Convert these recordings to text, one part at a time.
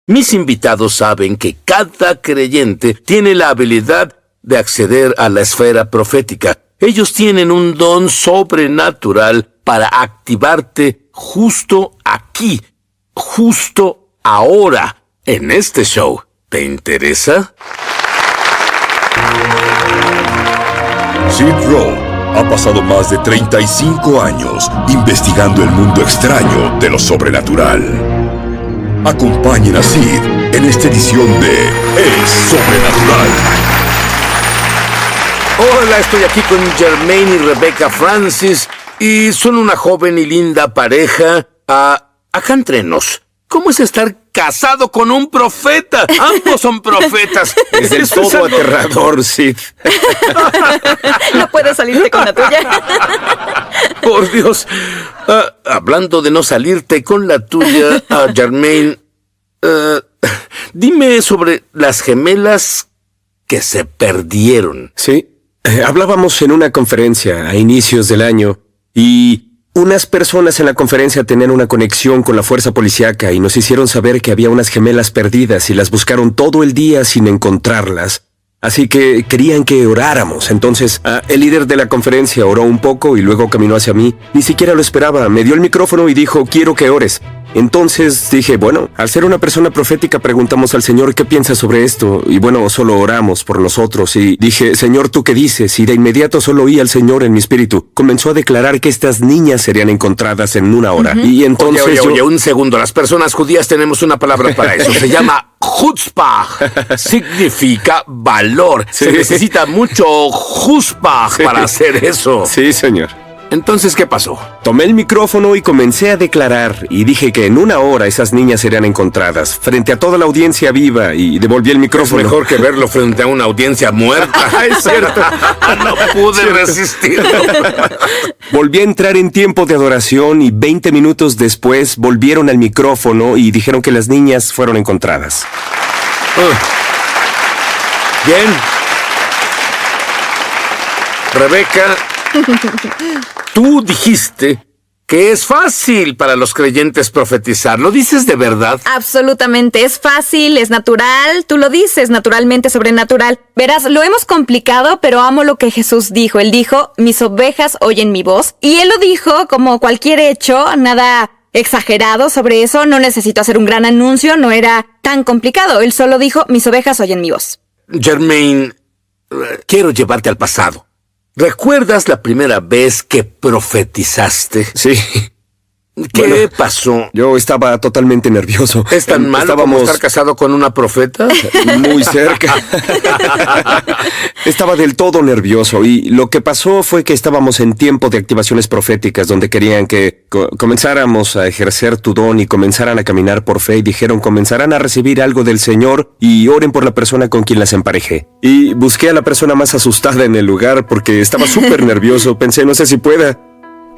Mis invitados saben que cada creyente tiene la habilidad de acceder a la esfera profética. Ellos tienen un don sobrenatural para activarte justo aquí, justo ahora, en este show. ¿Te interesa? Sid Rowe ha pasado más de 35 años investigando el mundo extraño de lo sobrenatural. Acompañen a Sid en esta edición de El Sobrenatural. Hola, estoy aquí con Jermaine y Rebecca Francis y son una joven y linda pareja. Acá entre nos, ¿cómo es estar casado con un profeta? Ambos son profetas. Es del todo aterrador, Sid. No puedes salirte con la tuya. Por Dios. Hablando de no salirte con la tuya, Jermaine, dime sobre las gemelas que se perdieron. Sí, hablábamos en una conferencia a inicios del año y unas personas en la conferencia tenían una conexión con la fuerza policíaca y nos hicieron saber que había unas gemelas perdidas y las buscaron todo el día sin encontrarlas. Así que querían que oráramos. Entonces, el líder de la conferencia oró un poco y luego caminó hacia mí. Ni siquiera lo esperaba. Me dio el micrófono y dijo, quiero que ores. Entonces dije, bueno, al ser una persona profética preguntamos al Señor qué piensa sobre esto. Y bueno, solo oramos por nosotros. Y dije, Señor, ¿tú qué dices? Y de inmediato solo oí al Señor en mi espíritu. Comenzó a declarar que estas niñas serían encontradas en una hora. Y entonces Oye, un segundo. Las personas judías tenemos una palabra para eso. Se llama chutzpah. Significa valor. Sí. Se necesita mucho chutzpah para hacer eso. Sí, Señor. Entonces, ¿qué pasó? Tomé el micrófono y comencé a declarar y dije que en una hora esas niñas serían encontradas frente a toda la audiencia viva y devolví el micrófono. Es mejor que verlo frente a una audiencia muerta. Es cierto. No pude resistirlo. Volví a entrar en tiempo de adoración y 20 minutos después volvieron al micrófono y dijeron que las niñas fueron encontradas. Bien. Rebeca, tú dijiste que es fácil para los creyentes profetizar. ¿Lo dices de verdad? Absolutamente, es fácil, es natural, tú lo dices, naturalmente sobrenatural. Verás, lo hemos complicado, pero amo lo que Jesús dijo. Él dijo, mis ovejas oyen mi voz. Y él lo dijo como cualquier hecho, nada exagerado sobre eso. No necesito hacer un gran anuncio, no era tan complicado. Él solo dijo, mis ovejas oyen mi voz. Jermaine, quiero llevarte al pasado. ¿Recuerdas la primera vez que profetizaste? Sí. ¿Qué pasó? Yo estaba totalmente nervioso. ¿Es tan malo como estar casado con una profeta? Muy cerca. Estaba del todo nervioso y lo que pasó fue que estábamos en tiempo de activaciones proféticas donde querían que comenzáramos a ejercer tu don y comenzaran a caminar por fe y dijeron comenzarán a recibir algo del Señor y oren por la persona con quien las emparejé. Y busqué a la persona más asustada en el lugar porque estaba súper nervioso. Pensé, no sé si pueda.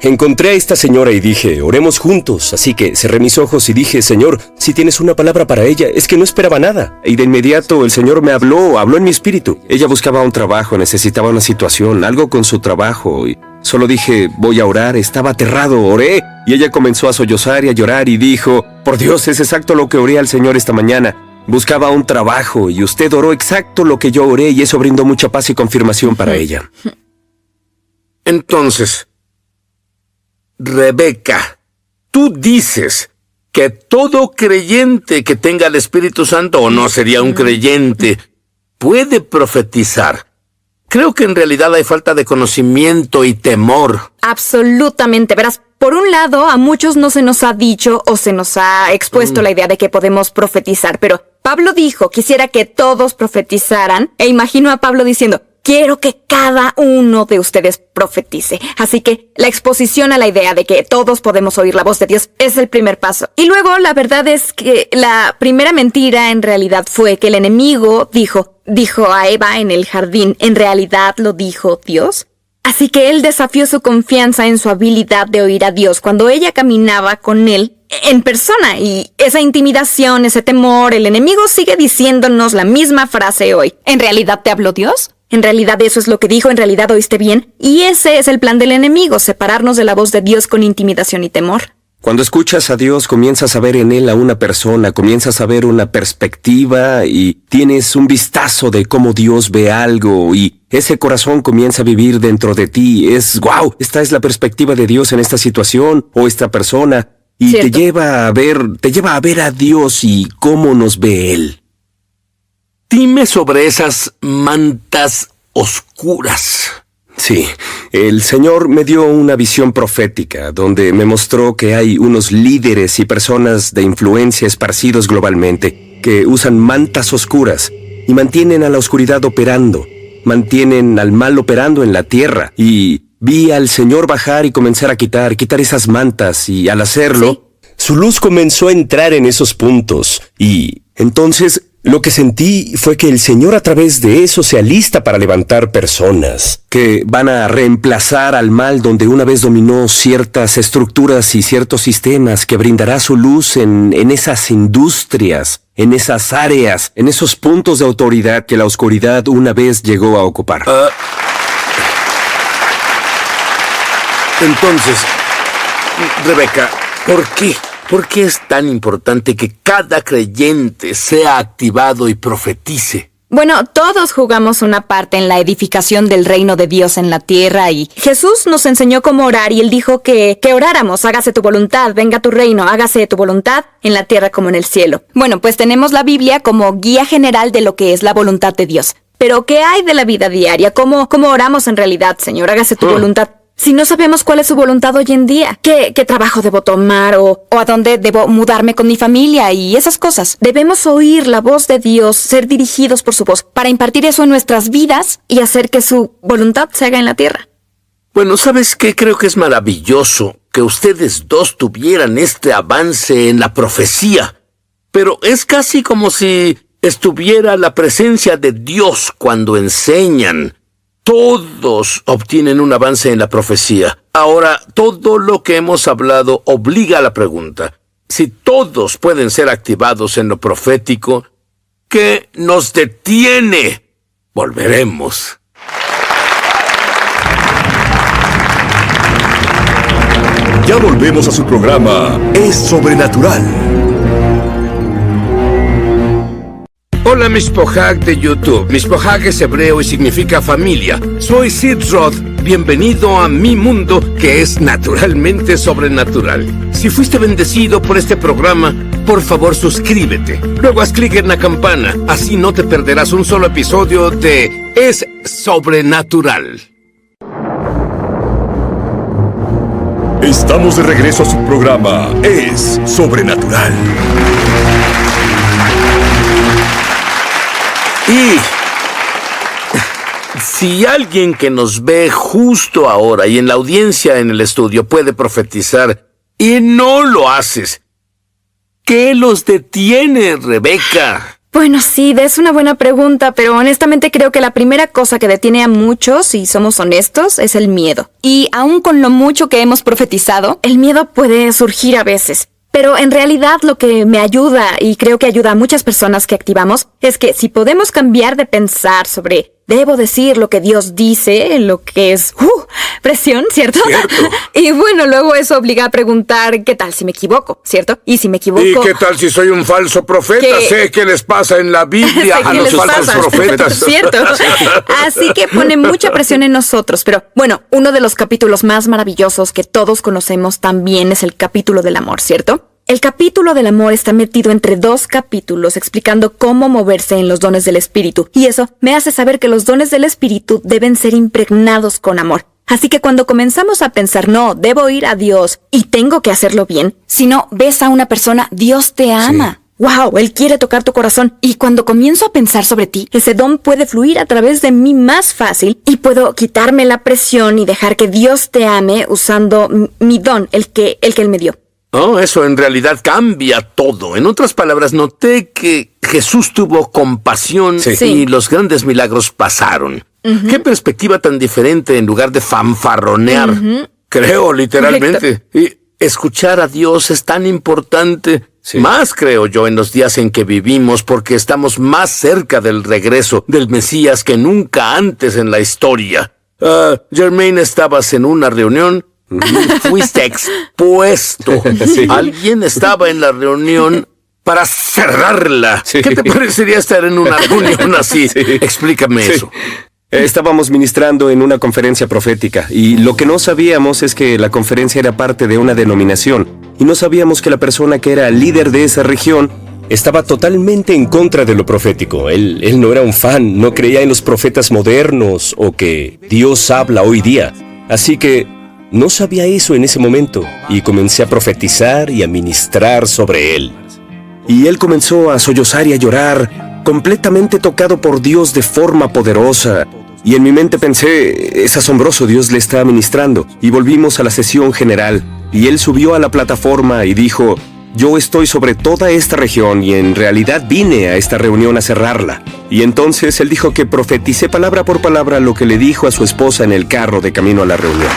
Encontré a esta señora y dije, oremos juntos. Así que cerré mis ojos y dije, Señor, si tienes una palabra para ella, es que no esperaba nada. Y de inmediato el Señor me habló en mi espíritu. Ella buscaba un trabajo, necesitaba una situación, algo con su trabajo. Y solo dije, voy a orar, estaba aterrado, oré. Y ella comenzó a sollozar y a llorar y dijo, por Dios, es exacto lo que oré al Señor esta mañana. Buscaba un trabajo y usted oró exacto lo que yo oré y eso brindó mucha paz y confirmación para ella. Entonces, Rebeca, tú dices que todo creyente que tenga el Espíritu Santo, o no sería un creyente, puede profetizar. Creo que en realidad hay falta de conocimiento y temor. Absolutamente. Verás, por un lado, a muchos no se nos ha dicho o se nos ha expuesto la idea de que podemos profetizar, pero Pablo dijo, quisiera que todos profetizaran, e imagino a Pablo diciendo, quiero que cada uno de ustedes profetice. Así que la exposición a la idea de que todos podemos oír la voz de Dios es el primer paso. Y luego la verdad es que la primera mentira en realidad fue que el enemigo dijo a Eva en el jardín, ¿en realidad lo dijo Dios? Así que él desafió su confianza en su habilidad de oír a Dios cuando ella caminaba con él en persona. Y esa intimidación, ese temor, el enemigo sigue diciéndonos la misma frase hoy. ¿En realidad te habló Dios? En realidad eso es lo que dijo, en realidad oíste bien. Y ese es el plan del enemigo, separarnos de la voz de Dios con intimidación y temor. Cuando escuchas a Dios, comienzas a ver en Él a una persona, comienzas a ver una perspectiva y tienes un vistazo de cómo Dios ve algo y ese corazón comienza a vivir dentro de ti. Es, wow, esta es la perspectiva de Dios en esta situación o esta persona y Cierto. te lleva a ver a Dios y cómo nos ve Él. Dime sobre esas mantas oscuras. Sí, el Señor me dio una visión profética donde me mostró que hay unos líderes y personas de influencia esparcidos globalmente que usan mantas oscuras y mantienen a la oscuridad operando, mantienen al mal operando en la tierra. Y vi al Señor bajar y comenzar a quitar esas mantas y al hacerlo, su luz comenzó a entrar en esos puntos y entonces lo que sentí fue que el Señor a través de eso se alista para levantar personas que van a reemplazar al mal donde una vez dominó ciertas estructuras y ciertos sistemas, que brindará su luz en esas industrias, en esas áreas, en esos puntos de autoridad que la oscuridad una vez llegó a ocupar. Entonces, Rebeca, ¿por qué? ¿Por qué es tan importante que cada creyente sea activado y profetice? Bueno, todos jugamos una parte en la edificación del reino de Dios en la tierra y Jesús nos enseñó cómo orar y Él dijo que oráramos, hágase tu voluntad, venga tu reino, hágase tu voluntad en la tierra como en el cielo. Bueno, pues tenemos la Biblia como guía general de lo que es la voluntad de Dios. Pero ¿qué hay de la vida diaria? ¿Cómo oramos en realidad, Señor? Hágase tu voluntad. Si no sabemos cuál es su voluntad hoy en día, qué trabajo debo tomar o a dónde debo mudarme con mi familia y esas cosas. Debemos oír la voz de Dios, ser dirigidos por su voz, para impartir eso en nuestras vidas y hacer que su voluntad se haga en la tierra. Bueno, ¿sabes qué? Creo que es maravilloso que ustedes dos tuvieran este avance en la profecía. Pero es casi como si estuviera la presencia de Dios cuando enseñan. Todos obtienen un avance en la profecía. Ahora, todo lo que hemos hablado obliga a la pregunta. Si todos pueden ser activados en lo profético, ¿qué nos detiene? Volveremos. Ya volvemos a su programa Es Sobrenatural. Hola, Mishpohag de YouTube. Mishpohag es hebreo y significa familia. Soy Sid Roth. Bienvenido a mi mundo, que es naturalmente sobrenatural. Si fuiste bendecido por este programa, por favor suscríbete. Luego haz clic en la campana. Así no te perderás un solo episodio de Es Sobrenatural. Estamos de regreso a su programa Es Sobrenatural. Y si alguien que nos ve justo ahora y en la audiencia en el estudio puede profetizar y no lo haces, ¿qué los detiene, Rebeca? Bueno, sí, es una buena pregunta, pero honestamente creo que la primera cosa que detiene a muchos, si somos honestos, es el miedo. Y aun con lo mucho que hemos profetizado, el miedo puede surgir a veces. Pero en realidad lo que me ayuda, y creo que ayuda a muchas personas que activamos, es que si podemos cambiar de pensar sobre debo decir lo que Dios dice, lo que es presión, ¿cierto? Cierto. Y bueno, luego eso obliga a preguntar ¿qué tal si me equivoco? ¿Cierto? Y si me equivoco... ¿Y qué tal si soy un falso profeta? ¿Qué? Sé qué les pasa en la Biblia Sé a qué los les falsos pasa. profetas. Cierto. Así que pone mucha presión en nosotros. Pero bueno, uno de los capítulos más maravillosos que todos conocemos también es el capítulo del amor, ¿cierto? El capítulo del amor está metido entre dos capítulos explicando cómo moverse en los dones del Espíritu. Y eso me hace saber que los dones del Espíritu deben ser impregnados con amor. Así que cuando comenzamos a pensar, no, debo ir a Dios y tengo que hacerlo bien, si no ves a una persona, Dios te ama. Sí. ¡Wow! Él quiere tocar tu corazón. Y cuando comienzo a pensar sobre ti, ese don puede fluir a través de mí más fácil y puedo quitarme la presión y dejar que Dios te ame usando mi don, el que Él me dio. Oh, eso en realidad cambia todo. En otras palabras, noté que Jesús tuvo compasión y los grandes milagros pasaron. ¿Qué perspectiva tan diferente en lugar de fanfarronear? Creo, literalmente. Correcto. Y escuchar a Dios es tan importante. Sí. Más, creo yo, en los días en que vivimos, porque estamos más cerca del regreso del Mesías que nunca antes en la historia. Jermaine, estabas en una reunión Fuiste expuesto. Sí. Alguien estaba en la reunión para cerrarla. Sí. ¿Qué te parecería estar en una reunión así? Sí. Explícame Sí. eso. Estábamos ministrando en una conferencia profética y lo que no sabíamos es que la conferencia era parte de una denominación y no sabíamos que la persona que era líder de esa región estaba totalmente en contra de lo profético. Él no era un fan, no creía en los profetas modernos o que Dios habla hoy día. Así que no sabía eso en ese momento y comencé a profetizar y a ministrar sobre él. Y él comenzó a sollozar y a llorar, completamente tocado por Dios de forma poderosa. Y en mi mente pensé, es asombroso, Dios le está ministrando. Y volvimos a la sesión general, y él subió a la plataforma y dijo, yo estoy sobre toda esta región y en realidad vine a esta reunión a cerrarla. Y entonces él dijo que profeticé palabra por palabra lo que le dijo a su esposa en el carro de camino a la reunión.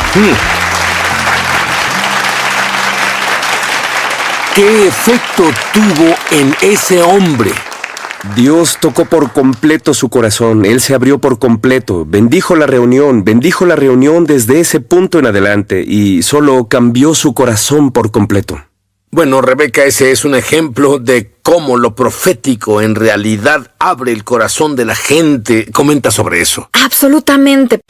¿Qué efecto tuvo en ese hombre? Dios tocó por completo su corazón, Él se abrió por completo, bendijo la reunión desde ese punto en adelante y solo cambió su corazón por completo. Bueno, Rebeca, ese es un ejemplo de cómo lo profético en realidad abre el corazón de la gente. Comenta sobre eso. Absolutamente.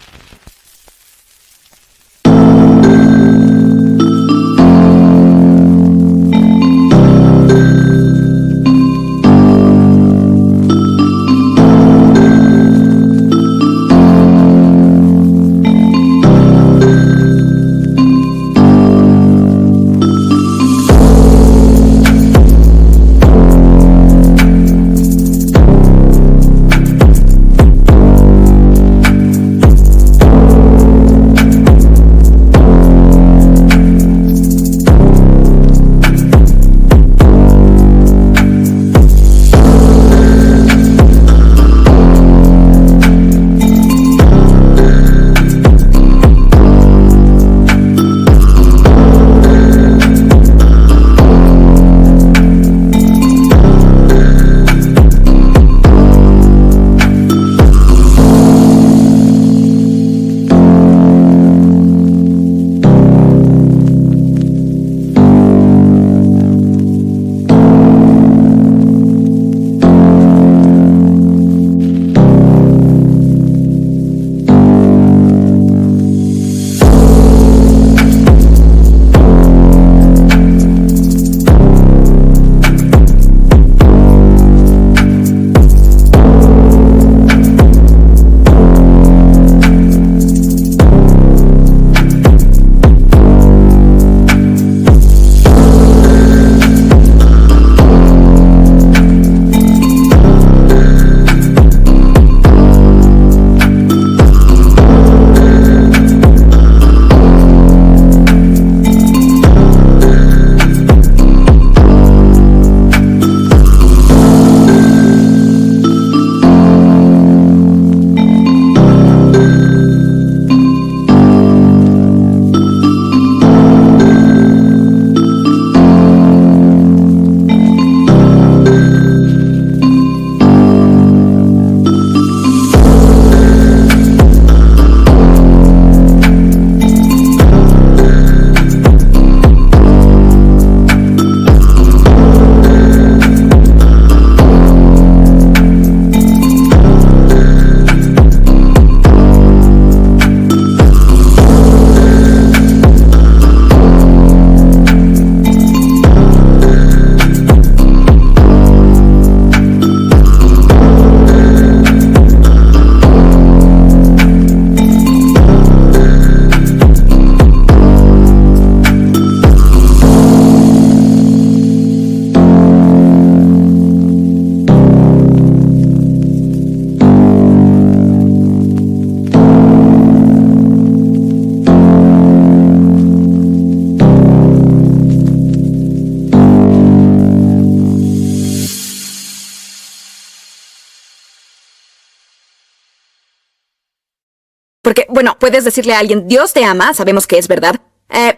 Porque, bueno, puedes decirle a alguien, Dios te ama, sabemos que es verdad.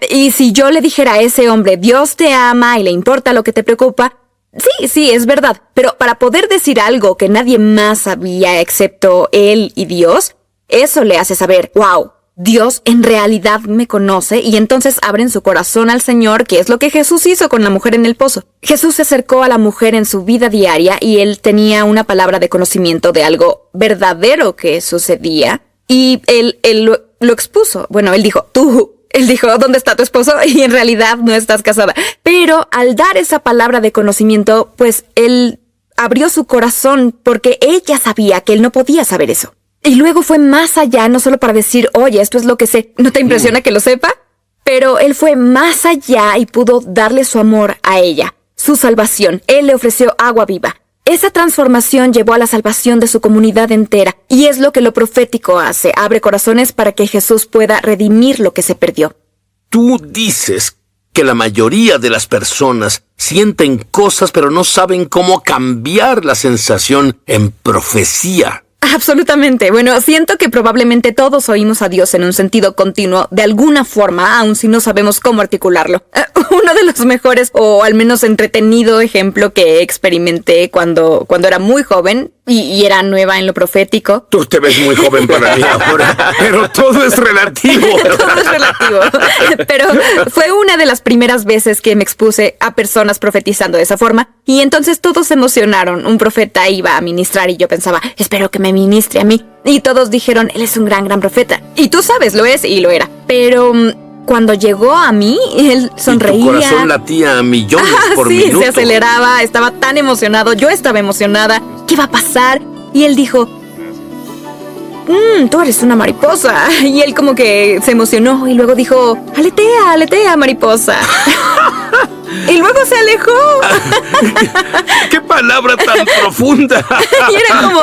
Y si yo le dijera a ese hombre, Dios te ama y le importa lo que te preocupa, sí, es verdad. Pero para poder decir algo que nadie más sabía excepto él y Dios, eso le hace saber, wow, Dios en realidad me conoce, y entonces abren su corazón al Señor, que es lo que Jesús hizo con la mujer en el pozo. Jesús se acercó a la mujer en su vida diaria y él tenía una palabra de conocimiento de algo verdadero que sucedía, y él lo expuso. Bueno, él dijo, ¿dónde está tu esposo? Y en realidad no estás casada. Pero al dar esa palabra de conocimiento, pues él abrió su corazón porque ella sabía que él no podía saber eso. Y luego fue más allá, no solo para decir, oye, esto es lo que sé. ¿No te impresiona que lo sepa? Pero él fue más allá y pudo darle su amor a ella, su salvación. Él le ofreció agua viva. Esa transformación llevó a la salvación de su comunidad entera, y es lo que lo profético hace. Abre corazones para que Jesús pueda redimir lo que se perdió. Tú dices que la mayoría de las personas sienten cosas pero no saben cómo cambiar la sensación en profecía. Absolutamente. Bueno, siento que probablemente todos oímos a Dios en un sentido continuo, de alguna forma, aun si no sabemos cómo articularlo. Uno de los mejores, o al menos entretenido ejemplo que experimenté cuando era muy joven y era nueva en lo profético. Tú te ves muy joven para mí ahora, pero todo es relativo. Todo es relativo. Pero fue una de las primeras veces que me expuse a personas profetizando de esa forma, y entonces todos se emocionaron. Un profeta iba a ministrar y yo pensaba, espero que me ministre a mí. Y todos dijeron, él es un gran profeta. Y tú sabes, lo es y lo era. Pero cuando llegó a mí, él sonreía. Y tu corazón latía a millones por sí, minuto. Se aceleraba, estaba tan emocionado, yo estaba emocionada. ¿Qué va a pasar? Y él dijo, tú eres una mariposa. Y él como que se emocionó y luego dijo, aletea, mariposa. Y luego se alejó. ¡Qué palabra tan profunda! Y era como...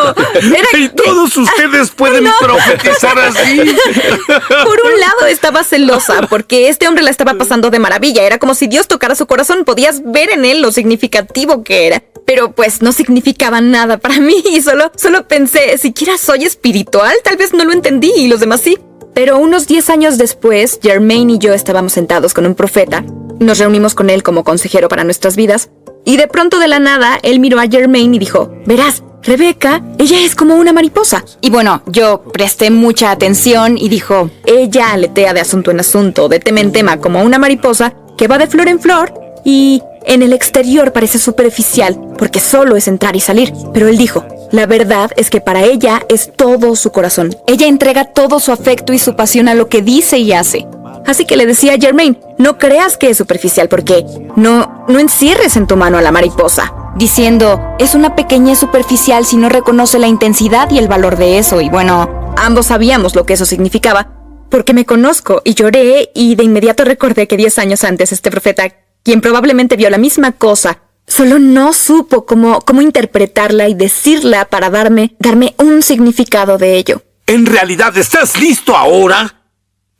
Y todos ustedes pueden profetizar así. Por un lado estaba celosa porque este hombre la estaba pasando de maravilla. Era como si Dios tocara su corazón. Podías ver en él lo significativo que era. Pero pues no significaba nada para mí. Y solo pensé, siquiera soy espiritual. Tal vez no lo entendí y los demás sí. Pero unos 10 años después, Jermaine y yo estábamos sentados con un profeta. Nos reunimos con él como consejero para nuestras vidas. Y de pronto de la nada, él miró a Jermaine y dijo, verás, Rebeca, ella es como una mariposa. Y bueno, yo presté mucha atención y dijo, ella aletea de asunto en asunto, de tema en tema, como una mariposa que va de flor en flor y en el exterior parece superficial porque solo es entrar y salir. Pero él dijo, la verdad es que para ella es todo su corazón. Ella entrega todo su afecto y su pasión a lo que dice y hace. Así que le decía a Jermaine, no creas que es superficial porque no encierres en tu mano a la mariposa, diciendo, es una pequeñez superficial si no reconoce la intensidad y el valor de eso. Y bueno, ambos sabíamos lo que eso significaba, porque me conozco y lloré y de inmediato recordé que 10 años antes este profeta, quien probablemente vio la misma cosa, solo no supo cómo interpretarla y decirla para darme un significado de ello. ¿En realidad estás listo ahora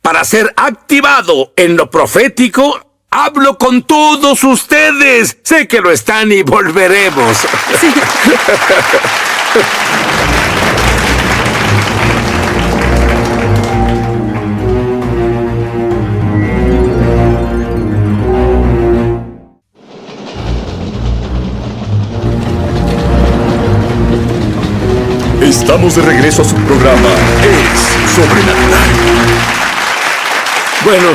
para ser activado en lo profético? Hablo con todos ustedes. Sé que lo están y volveremos. Sí. Estamos de regreso a su programa Es Sobrenatural. Bueno,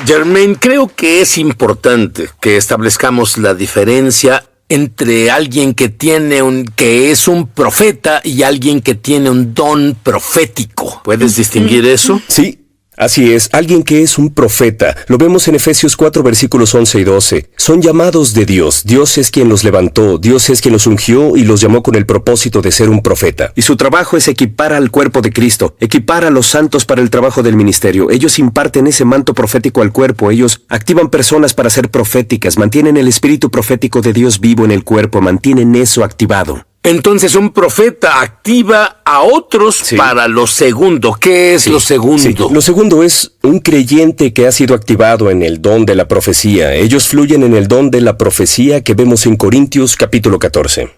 Jermaine, creo que es importante que establezcamos la diferencia entre alguien que es un profeta y alguien que tiene un don profético. ¿Puedes distinguir eso? Sí, así es. Alguien que es un profeta. Lo vemos en Efesios 4, versículos 11 y 12. Son llamados de Dios. Dios es quien los levantó. Dios es quien los ungió y los llamó con el propósito de ser un profeta. Y su trabajo es equipar al cuerpo de Cristo, equipar a los santos para el trabajo del ministerio. Ellos imparten ese manto profético al cuerpo. Ellos activan personas para ser proféticas, mantienen el espíritu profético de Dios vivo en el cuerpo, mantienen eso activado. Entonces un profeta activa a otros para lo segundo. ¿Qué es lo segundo? Sí. Lo segundo es un creyente que ha sido activado en el don de la profecía. Ellos fluyen en el don de la profecía que vemos en Corintios capítulo 14.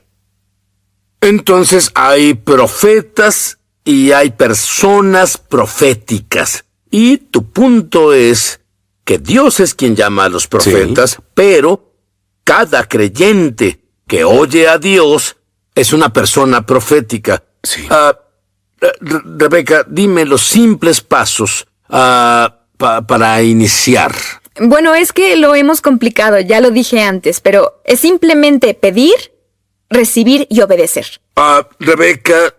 Entonces hay profetas y hay personas proféticas. Y tu punto es que Dios es quien llama a los profetas, pero cada creyente que oye a Dios es una persona profética. Sí. Rebeca, dime los simples pasos para iniciar. Bueno, es que lo hemos complicado, ya lo dije antes, pero es simplemente pedir, recibir y obedecer. Rebeca,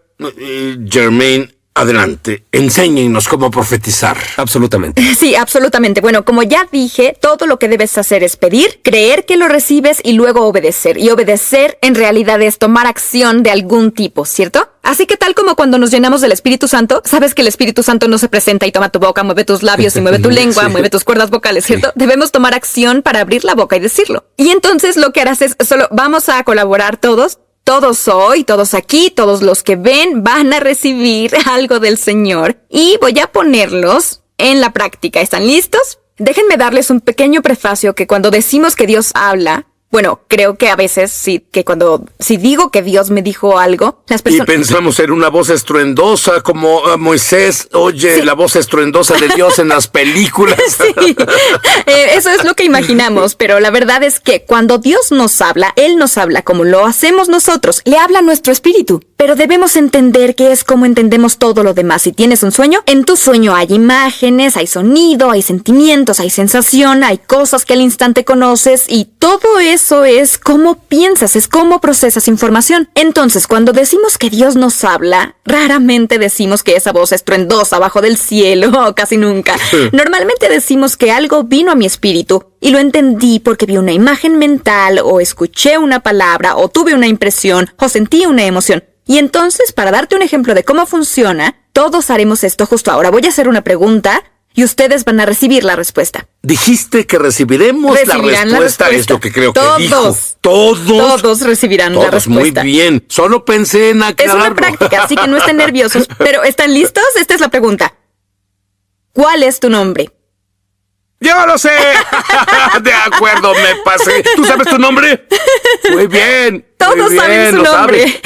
Jermaine, adelante, enséñenos cómo profetizar. Absolutamente. Sí, absolutamente. Bueno, como ya dije, todo lo que debes hacer es pedir, creer que lo recibes y luego obedecer. Y obedecer en realidad es tomar acción de algún tipo, ¿cierto? Así que tal como cuando nos llenamos del Espíritu Santo, sabes que el Espíritu Santo no se presenta y toma tu boca, mueve tus labios y mueve tu lengua, mueve tus cuerdas vocales, ¿cierto? Debemos tomar acción para abrir la boca y decirlo. Y entonces lo que harás es solo vamos a colaborar todos. Todos hoy, todos aquí, todos los que ven van a recibir algo del Señor y voy a ponerlos en la práctica. ¿Están listos? Déjenme darles un pequeño prefacio que cuando decimos que Dios habla, bueno, creo que a veces si digo que Dios me dijo algo, las personas... Y pensamos en una voz estruendosa como Moisés oye la voz estruendosa de Dios en las películas. Sí, eso es lo que imaginamos, pero la verdad es que cuando Dios nos habla, Él nos habla como lo hacemos nosotros, le habla a nuestro espíritu. Pero debemos entender que es como entendemos todo lo demás. Si tienes un sueño, en tu sueño hay imágenes, hay sonido, hay sentimientos, hay sensación, hay cosas que al instante conoces y todo eso es cómo piensas, es cómo procesas información. Entonces, cuando decimos que Dios nos habla, raramente decimos que esa voz estruendosa bajo del cielo, casi nunca. Normalmente decimos que algo vino a mi espíritu y lo entendí porque vi una imagen mental o escuché una palabra o tuve una impresión o sentí una emoción. Y entonces, para darte un ejemplo de cómo funciona, todos haremos esto justo ahora. Voy a hacer una pregunta y ustedes van a recibir la respuesta. Dijiste que recibirán la respuesta. Es lo que creo que dijo. Todos recibirán la respuesta. Muy bien. Solo pensé en aclararlo. Es una práctica, así que no estén nerviosos. Pero, ¿están listos? Esta es la pregunta. ¿Cuál es tu nombre? ¡Yo lo sé! De acuerdo, me pasé. ¿Tú sabes tu nombre? Muy bien. Todos saben su nombre.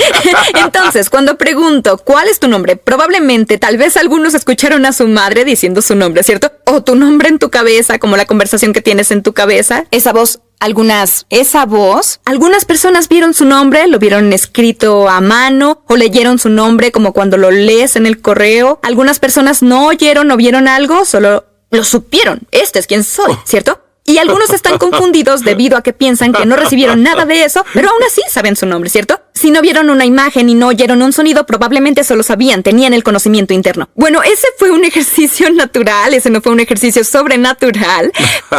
Entonces, cuando pregunto, ¿cuál es tu nombre? Probablemente, tal vez algunos escucharon a su madre diciendo su nombre, ¿cierto? O tu nombre en tu cabeza, como la conversación que tienes en tu cabeza. Esa voz, algunas personas vieron su nombre, lo vieron escrito a mano, o leyeron su nombre como cuando lo lees en el correo. Algunas personas no oyeron o vieron algo, solo lo supieron. Este es quien soy, ¿cierto? Y algunos están confundidos debido a que piensan que no recibieron nada de eso, pero aún así saben su nombre, ¿cierto? Si no vieron una imagen y no oyeron un sonido, probablemente solo sabían, tenían el conocimiento interno. Bueno, ese fue un ejercicio natural, ese no fue un ejercicio sobrenatural,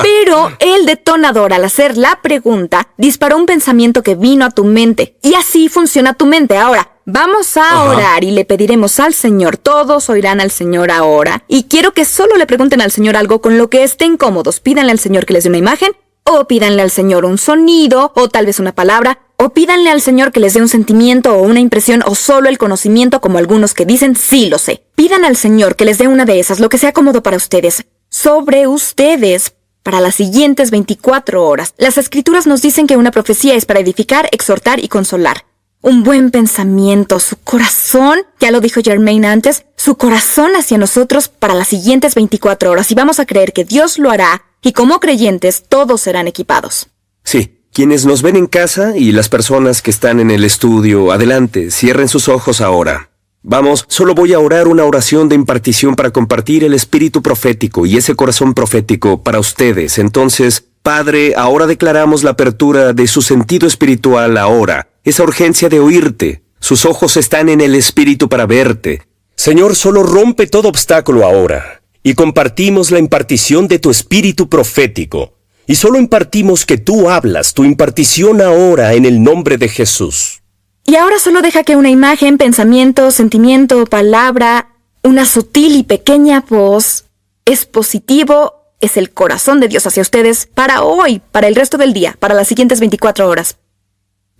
pero el detonador al hacer la pregunta disparó un pensamiento que vino a tu mente. Y así funciona tu mente ahora. Vamos a orar y le pediremos al Señor. Todos oirán al Señor ahora. Y quiero que solo le pregunten al Señor algo con lo que estén cómodos. Pídanle al Señor que les dé una imagen, o pídanle al Señor un sonido, o tal vez una palabra, o pídanle al Señor que les dé un sentimiento o una impresión, o solo el conocimiento como algunos que dicen, sí lo sé. Pidan al Señor que les dé una de esas, lo que sea cómodo para ustedes. Sobre ustedes. Para las siguientes 24 horas. Las Escrituras nos dicen que una profecía es para edificar, exhortar y consolar. Un buen pensamiento, su corazón, ya lo dijo Jermaine antes, su corazón hacia nosotros para las siguientes 24 horas y vamos a creer que Dios lo hará y como creyentes todos serán equipados. Sí, quienes nos ven en casa y las personas que están en el estudio, adelante, cierren sus ojos ahora. Vamos, solo voy a orar una oración de impartición para compartir el espíritu profético y ese corazón profético para ustedes. Entonces, Padre, ahora declaramos la apertura de su sentido espiritual ahora. Esa urgencia de oírte. Sus ojos están en el espíritu para verte. Señor, solo rompe todo obstáculo ahora. Y compartimos la impartición de tu espíritu profético. Y solo impartimos que tú hablas tu impartición ahora en el nombre de Jesús. Y ahora solo deja que una imagen, pensamiento, sentimiento, palabra, una sutil y pequeña voz, es positivo, es el corazón de Dios hacia ustedes para hoy, para el resto del día, para las siguientes 24 horas.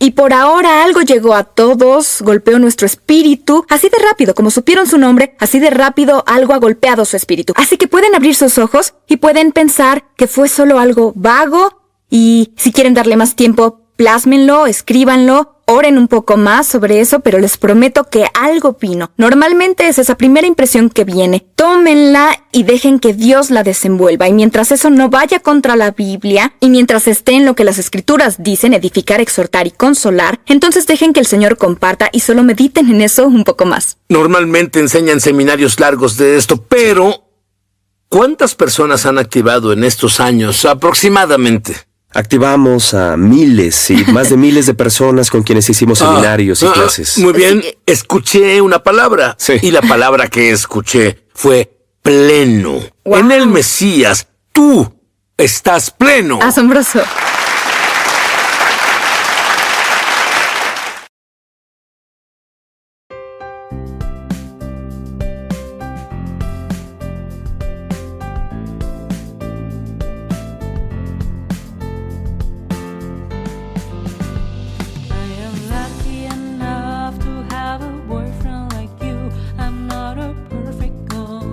Y por ahora algo llegó a todos, golpeó nuestro espíritu, así de rápido, como supieron su nombre, así de rápido algo ha golpeado su espíritu. Así que pueden abrir sus ojos y pueden pensar que fue solo algo vago y si quieren darle más tiempo, plásmenlo, escríbanlo Oren un poco más sobre eso, pero les prometo que algo opino. Normalmente es esa primera impresión que viene. Tómenla y dejen que Dios la desenvuelva. Y mientras eso no vaya contra la Biblia, y mientras esté en lo que las Escrituras dicen, edificar, exhortar y consolar, entonces dejen que el Señor comparta y solo mediten en eso un poco más. Normalmente enseñan seminarios largos de esto, pero ¿cuántas personas han activado en estos años aproximadamente? Activamos a miles y más de miles de personas con quienes hicimos seminarios y clases. Muy bien, Sí. escuché una palabra. Sí. Y la palabra que escuché fue pleno. Wow. En el Mesías, tú estás pleno. Asombroso. I am lucky enough to have a boyfriend like you. I'm not a perfect girl,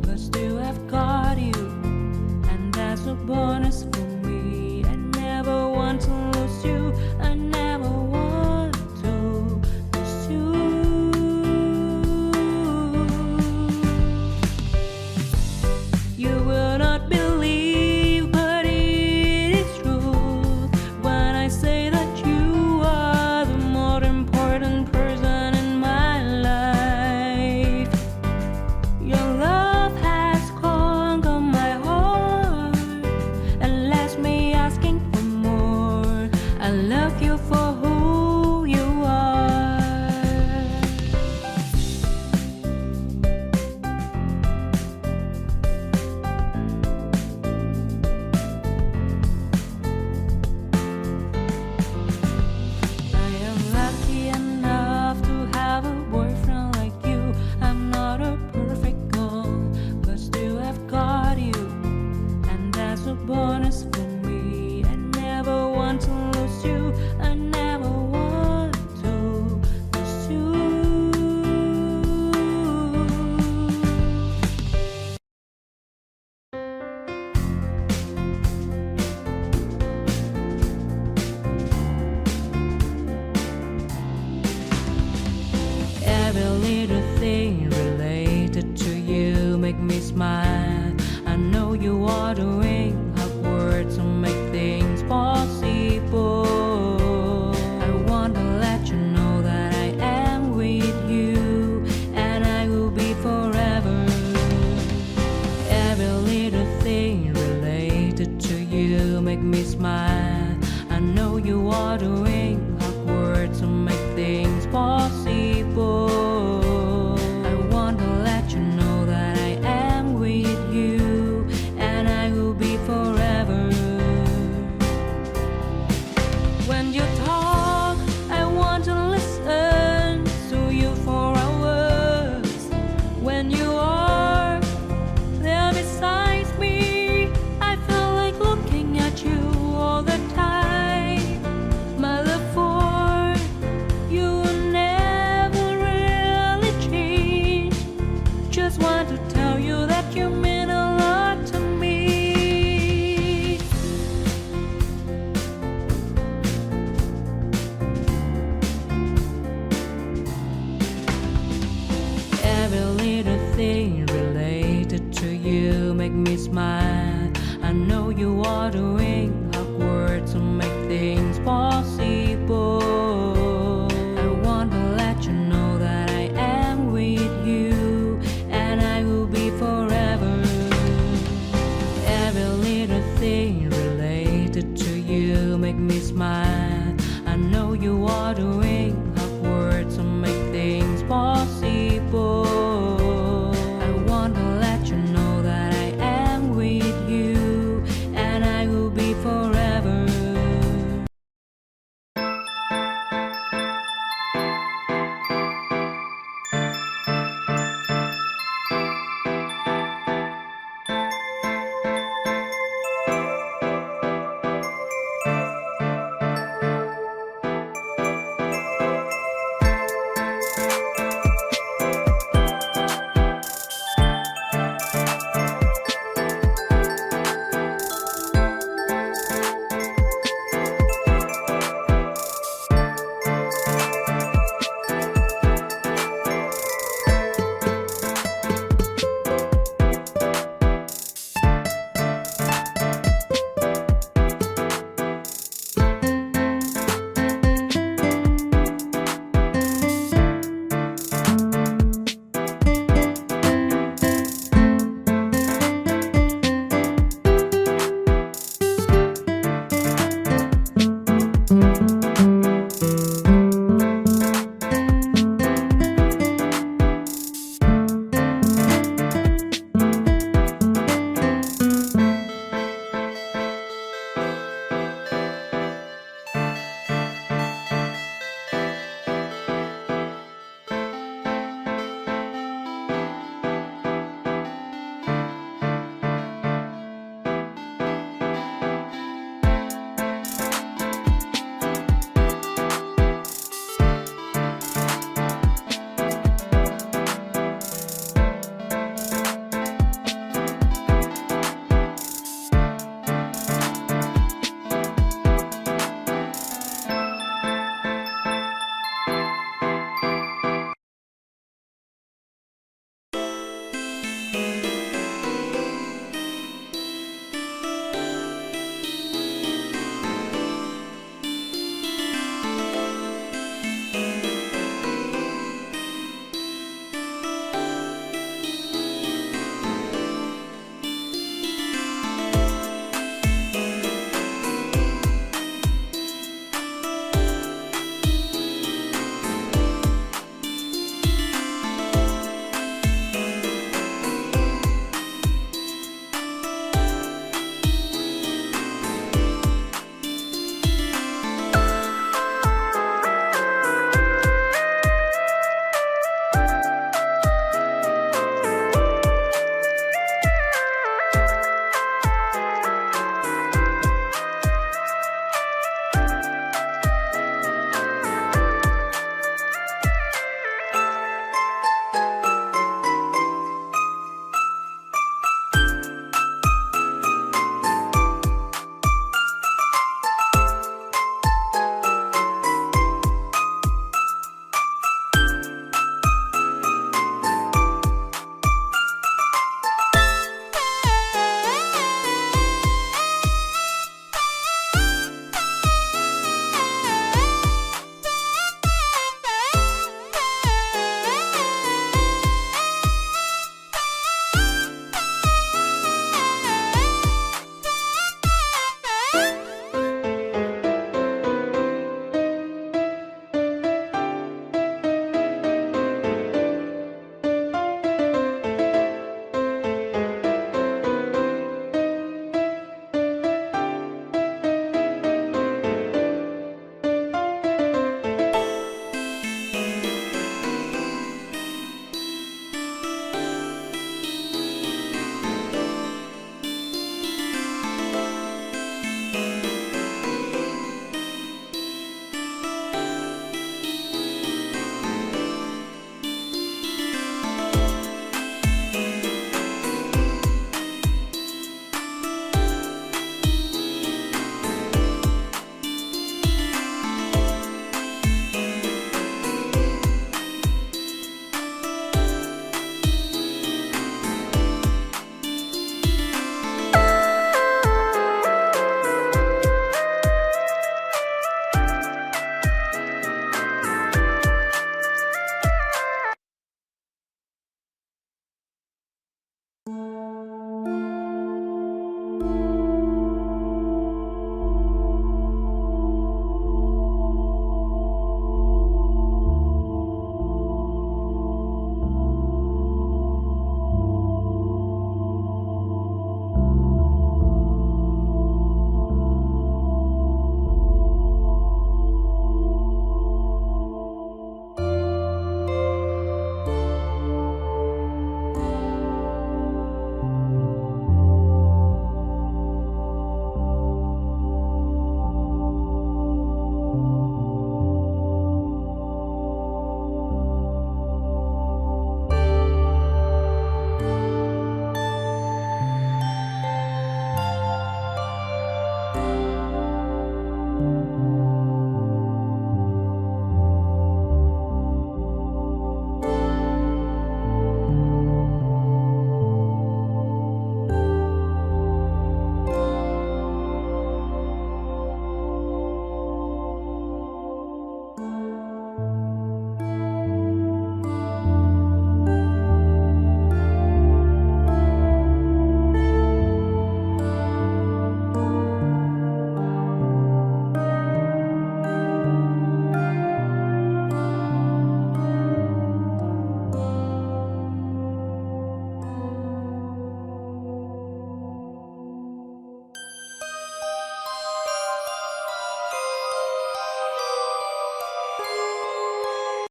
but still I've got you, and that's a bonus for me. I never want to lose you. I never want to lose you. You will not believe, but it is true when I say that you are the more important person in my life. Your love has conquered my heart and left me asking for more. I love you for who you are. I am lucky enough to have a boyfriend like you. I'm not a perfect girl, but still I've got you, and that's a bonus for me. I never want to lose you. I never want to lose you. Every little thing related to you make me smile. I know you are doing hard work to make things possible. I want to let you know that I am with you, and I will be forever. Every little thing related to you make me smile. I know you are doing hard work to make things possible. I want to let you know that I am with you, and I will be forever. When you talk, I want to listen to you for hours. When you are there beside me, I feel like looking at you all the time. My love for you will never really change. Just want to tell you that you mean a lot to me. Every little thing related to you make me smile. I know you are doing